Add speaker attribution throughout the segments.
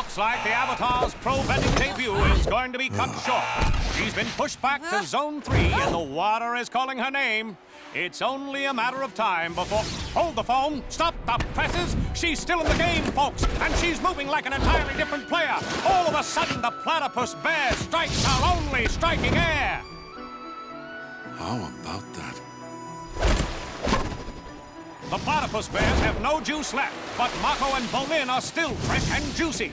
Speaker 1: Looks like the Avatar's pro-bending debut is going to be cut short. She's been pushed back to Zone 3, and the water is calling her name. It's only a matter of time before... Hold the phone! Stop the presses! She's still in the game, folks, and she's moving like an entirely different player. All of a sudden, the platypus bear strikes her only striking air.
Speaker 2: How about that?
Speaker 1: The platypus bears have no juice left, but Mako and Bonin are still fresh and juicy.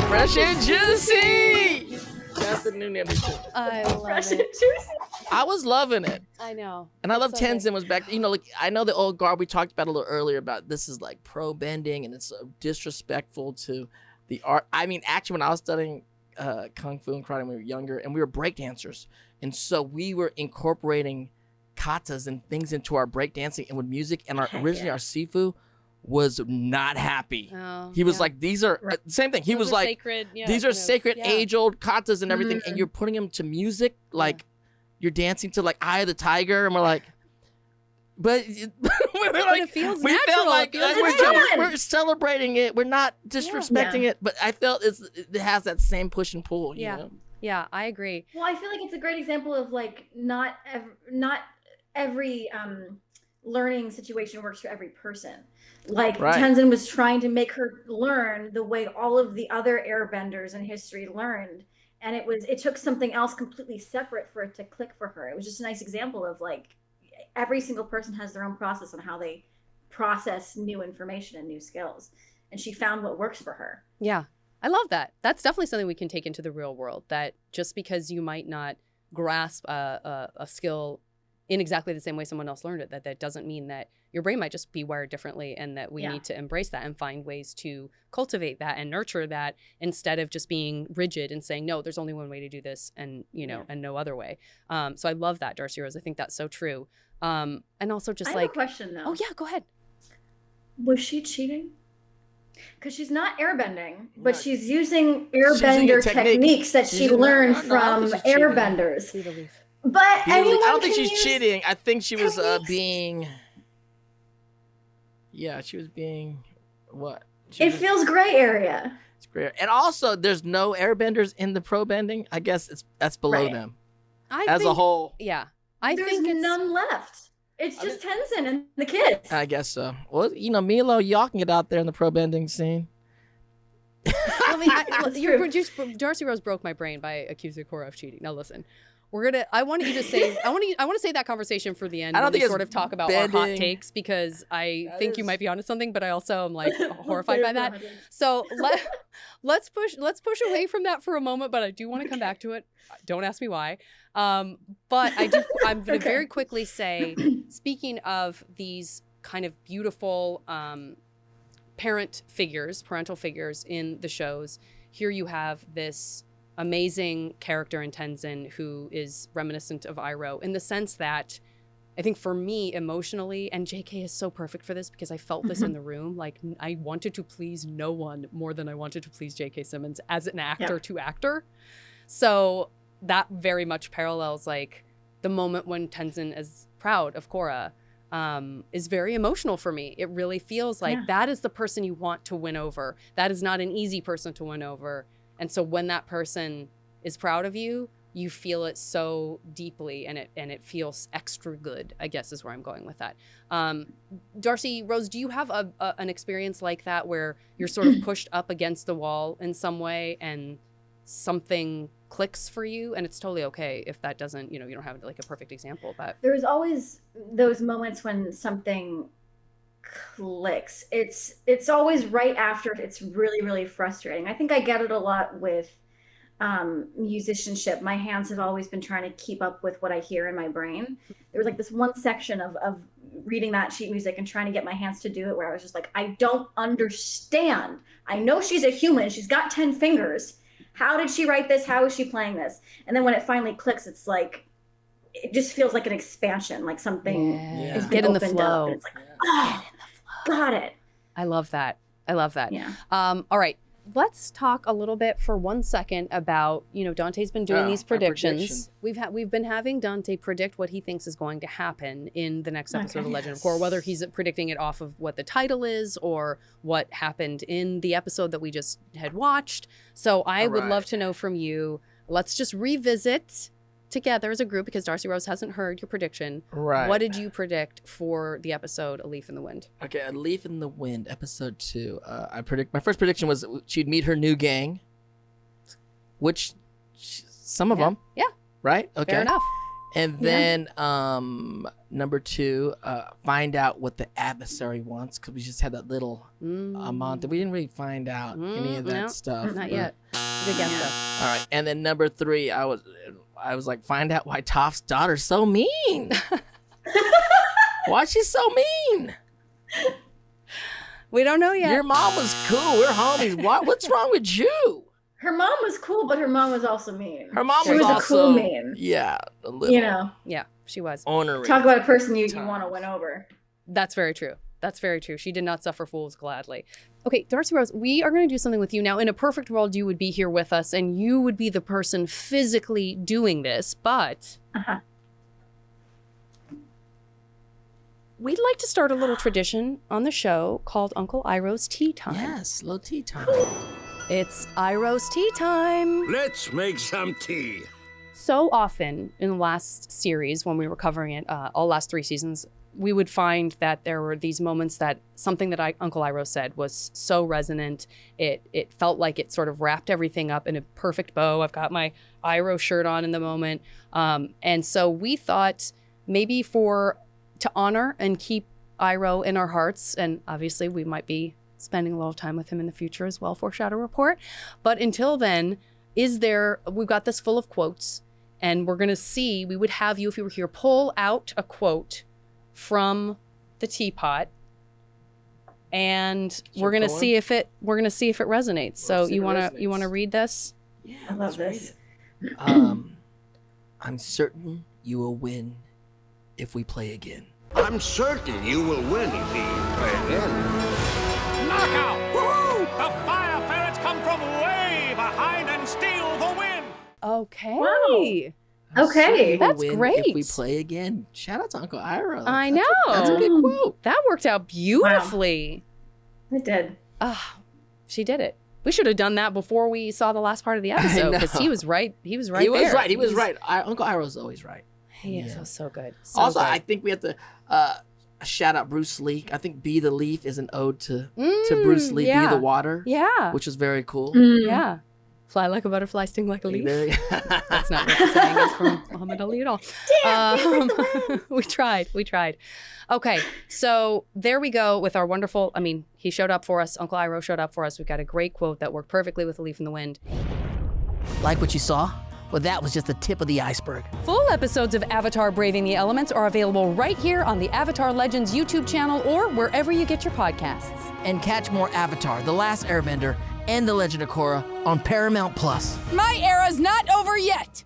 Speaker 3: Fresh and juicy! That's the new name.
Speaker 4: I love
Speaker 5: Fresh
Speaker 4: it.
Speaker 5: and juicy.
Speaker 3: I was loving it.
Speaker 4: I know.
Speaker 3: And I love
Speaker 4: It's so
Speaker 3: Tenzin was back. You know, like I know the old guard we talked about a little earlier about this is like pro bending and it's so disrespectful to the art. I mean, actually, when I was studying kung fu and karate when we were younger, and we were breakdancers, and so we were incorporating katas and things into our breakdancing and with music. And originally our Sifu was not happy.
Speaker 4: Oh,
Speaker 3: He was like, these are same thing. He
Speaker 4: Those
Speaker 3: was
Speaker 4: are
Speaker 3: like,
Speaker 4: sacred,
Speaker 3: these are sacred age-old katas and everything,
Speaker 5: Mm-hmm.
Speaker 3: and you're putting them to music like. You're dancing to like Eye of the Tiger, and we're like, but we're like,
Speaker 4: it feels
Speaker 3: we
Speaker 4: natural.
Speaker 3: felt like
Speaker 4: It feels
Speaker 3: we're celebrating it. We're not disrespecting it, but I felt it has that same push and pull. You know?
Speaker 4: Yeah, I agree.
Speaker 5: Well, I feel like it's a great example of like not every learning situation works for every person. Like Tenzin was trying to make her learn the way all of the other airbenders in history learned. And it took something else completely separate for it to click for her. It was just a nice example of like every single person has their own process on how they process new information and new skills. And she found what works for her.
Speaker 4: Yeah, I love that. That's definitely something we can take into the real world, that just because you might not grasp a skill in exactly the same way someone else learned it, that doesn't mean that your brain might just be wired differently, and that we need to embrace that and find ways to cultivate that and nurture that instead of just being rigid and saying, no, there's only one way to do this and, you know, and no other way. So I love that, Darcy Rose. I think that's so true. And also just
Speaker 5: I have a question though.
Speaker 4: Oh yeah, go ahead.
Speaker 5: Was she cheating? Because she's not airbending, but she's using airbender techniques that she learned from airbenders. But anyone
Speaker 3: I don't think
Speaker 5: can
Speaker 3: she's
Speaker 5: use
Speaker 3: cheating. I think she was being. Yeah, she was being what?
Speaker 5: It feels gray area.
Speaker 3: It's great. And also, there's no airbenders in the pro bending. I guess that's below them. As a whole.
Speaker 4: Yeah.
Speaker 5: There's none left. It's just Tenzin and the kids.
Speaker 3: I guess so. Well, you know, Milo, y'all can get out there in the pro bending scene.
Speaker 4: I mean, Darcy Rose broke my brain by accusing Korra of cheating. Now listen. I want to save that conversation for the end.
Speaker 3: I don't
Speaker 4: when we
Speaker 3: think
Speaker 4: sort of talk about our hot takes, because I think you might be onto something, but I also am like horrified by that. So let's push away from that for a moment. But I do want to come back to it. Don't ask me why. But I'm going to very quickly say, speaking of these kind of beautiful parental figures in the shows, here you have this amazing character in Tenzin who is reminiscent of Iroh in the sense that I think for me emotionally, and JK is so perfect for this because I felt this in the room, like I wanted to please no one more than I wanted to please JK Simmons as an actor to actor. So that very much parallels like the moment when Tenzin is proud of Korra is very emotional for me. It really feels like that is the person you want to win over. That is not an easy person to win over. And so when that person is proud of you, you feel it so deeply, and it feels extra good, I guess is where I'm going with that. Darcy Rose, do you have an experience like that where you're sort of pushed up against the wall in some way and something clicks for you? And it's totally okay if that doesn't, you don't have like a perfect example, but
Speaker 5: there's always those moments when something clicks. It's always right after it's really, really frustrating. I think I get it a lot with musicianship. My hands have always been trying to keep up with what I hear in my brain. There was like this one section of reading that sheet music and trying to get my hands to do it where I was just like, I don't understand. I know she's a human. She's got 10 fingers. How did she write this? How is she playing this? And then when it finally clicks, it's like, it just feels like an expansion, like something is
Speaker 4: get in the flow.
Speaker 5: Up, and it's like, oh, got it.
Speaker 4: I love that.
Speaker 5: Yeah.
Speaker 4: All right. let's talk a little bit for 1 second about, Dante's been doing these predictions. We've been having Dante predict what he thinks is going to happen in the next episode of Legend of Korra, whether he's predicting it off of what the title is or what happened in the episode that we just had watched. So I would love to know from you. Let's just revisit together as a group, because Darcy Rose hasn't heard your prediction.
Speaker 3: Right.
Speaker 4: What did you predict for the episode A Leaf in the Wind?
Speaker 3: Okay, A Leaf in the Wind, episode 2. My first prediction was she'd meet her new gang, which some of them.
Speaker 4: Yeah.
Speaker 3: Right? Okay.
Speaker 4: Fair enough.
Speaker 3: And then number 2, find out what the adversary wants, because we just had that little amount. We didn't really find out any of that stuff.
Speaker 4: Not yet. Good guess, though.
Speaker 3: All right. And then number 3, I was like, find out why Toph's daughter's so mean. Why is she so mean?
Speaker 4: We don't know yet.
Speaker 3: Your mom was cool. We're homies. What's wrong with you?
Speaker 5: Her mom was cool, but her mom was also mean.
Speaker 3: Her mom
Speaker 5: she was
Speaker 3: also
Speaker 5: a cool mean.
Speaker 3: Yeah, a little.
Speaker 4: Yeah, she was.
Speaker 3: Ornery.
Speaker 5: Talk about a person you want to win over.
Speaker 4: That's very true. That's very true. She did not suffer fools gladly. Okay, Darcy Rose, we are going to do something with you now. In a perfect world, you would be here with us, and you would be the person physically doing this, but we'd like to start a little tradition on the show called Uncle Iroh's Tea Time.
Speaker 3: Yes, little tea time.
Speaker 4: It's Iroh's Tea Time.
Speaker 2: Let's make some tea.
Speaker 4: So often in the last series, when we were covering it, all last 3 seasons, we would find that there were these moments that something that Uncle Iroh said was so resonant. It felt like it sort of wrapped everything up in a perfect bow. I've got my Iroh shirt on in the moment. And so we thought maybe to honor and keep Iroh in our hearts, and obviously we might be spending a little time with him in the future as well, foreshadow report. But until then, we've got this full of quotes, and we're going to see, we would have you, if you were here, pull out a quote from the teapot, and we're gonna see if it resonates. So you wanna read this?
Speaker 3: Yeah,
Speaker 5: I love this.
Speaker 3: I'm certain you will win if we play again.
Speaker 2: I'm certain you will win if we play again.
Speaker 1: Knockout! Woo! The fire ferrets come from way behind and steal the win!
Speaker 4: Okay.
Speaker 5: Wow.
Speaker 3: I'm
Speaker 5: Okay.
Speaker 3: certain you will
Speaker 4: That's
Speaker 3: win
Speaker 4: great.
Speaker 3: If we play again. Shout out to Uncle Iroh.
Speaker 4: I know.
Speaker 3: That's a good quote.
Speaker 4: That worked out beautifully.
Speaker 5: It did.
Speaker 4: She did it. We should have done that before we saw the last part of the episode, because he was right. He was right.
Speaker 3: He was
Speaker 4: there.
Speaker 3: right. He was right. Uncle Iroh's always right.
Speaker 4: He is
Speaker 3: Yeah.
Speaker 4: so good.
Speaker 3: Also,
Speaker 4: good.
Speaker 3: I think we have to shout out Bruce Lee. I think Be the Leaf is an ode to Bruce Lee,
Speaker 4: yeah.
Speaker 3: Be the Water.
Speaker 4: Yeah.
Speaker 3: Which is very cool.
Speaker 4: Yeah. Fly like a butterfly, sting like a leaf.
Speaker 3: There you go.
Speaker 4: That's not what the saying is from Muhammad Ali at all. We tried. Okay, so there we go with our wonderful, he showed up for us. Uncle Iroh showed up for us. We've got a great quote that worked perfectly with A Leaf in the Wind.
Speaker 3: Like what you saw? Well, that was just the tip of the iceberg.
Speaker 4: Full episodes of Avatar Braving the Elements are available right here on the Avatar Legends YouTube channel or wherever you get your podcasts.
Speaker 3: And catch more Avatar, The Last Airbender, and The Legend of Korra on Paramount+.
Speaker 4: My era's not over yet!